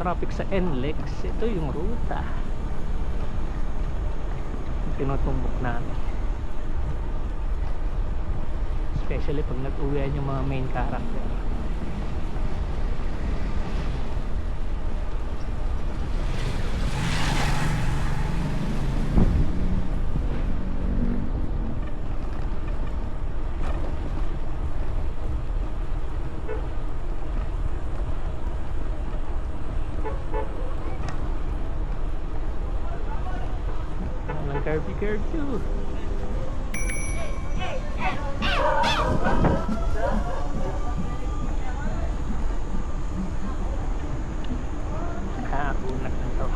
traffic sa NLEX, ito yung ruta tinutumbok namin, especially pag nag-uwian yung mga main character. Curfew. Unak na to.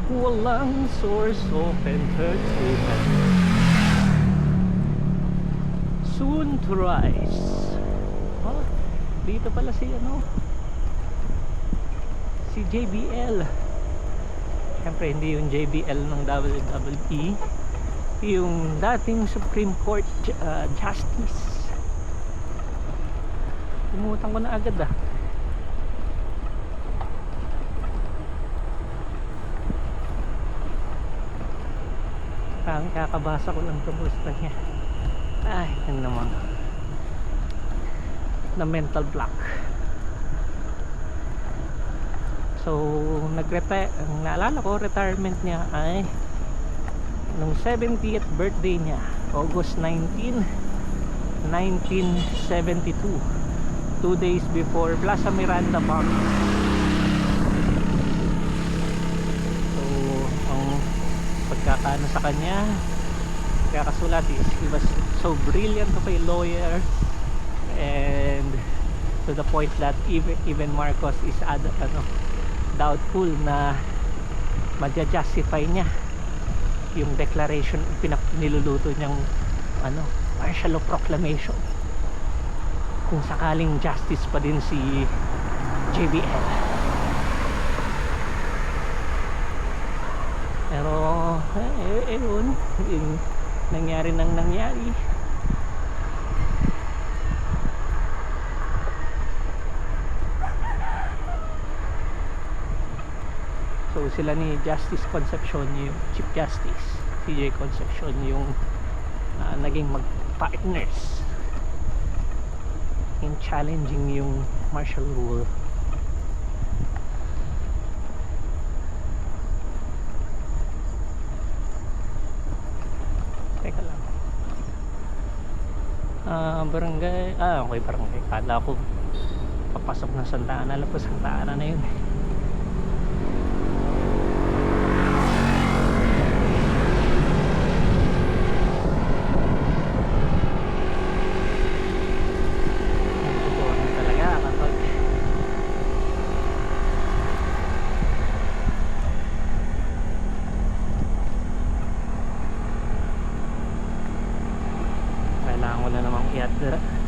Walang source of entertainment. Soon to rise. Oh, dito pala si si JBL. Siyempre hindi yung JBL ng WWE, yung dating Supreme Court Justice. Umutan ko na agad Parang kakabasa ko lang kamusta niya. Ay, yun naman, na mental block. So, nag-retire, naalala ko, retirement niya ay nung 70th birthday niya, August 19, 1972, 2 days before Plaza Miranda Park. So, ang pagkakaano sa kanya, pagkakasulat is he was so brilliant of a lawyer, and to the point that even Marcos is doubtful na madja-justify niya yung declaration, niluluto niyang martial law proclamation, kung sakaling justice pa din si JBL. Pero yun, nangyari nang nangyari. So sila ni Justice Concepcion, yung Chief Justice CJ Concepcion, yung naging mag-partners in challenging yung martial rule. Teka lang, barangay, okay, barangay. Kala ko papasok na Santa Ana, lapos Santa Ana na yun.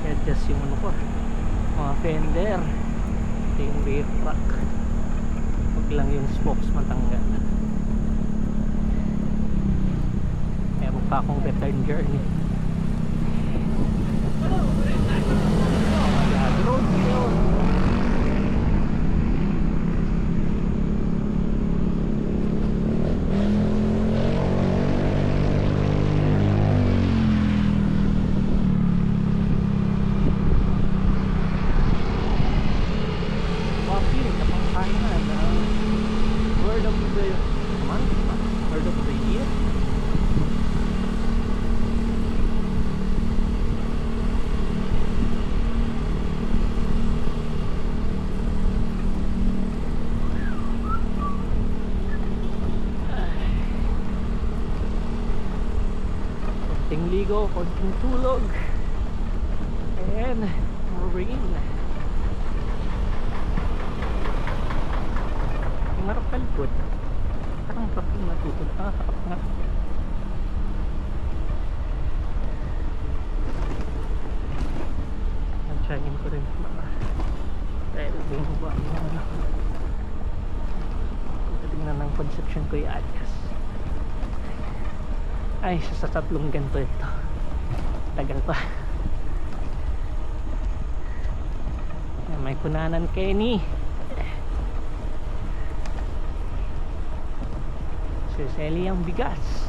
I-adjust yung mga fender, ito yung rear rack, huwag lang yung spokes matanggal. Meron pa akong return journey. Road yun. Word of the month, word of the year. Konting ligo, konting tulog, and rain. Marap kalikot, parang parang natutod. Harap nga. Nansyahin ko rin dahil bumaba yung tingnan ng Concepcion ko yung address. Ay, sa tatlong ganito ito, tagal pa. May Kunanan Kenny. nagsiseli ang bigas.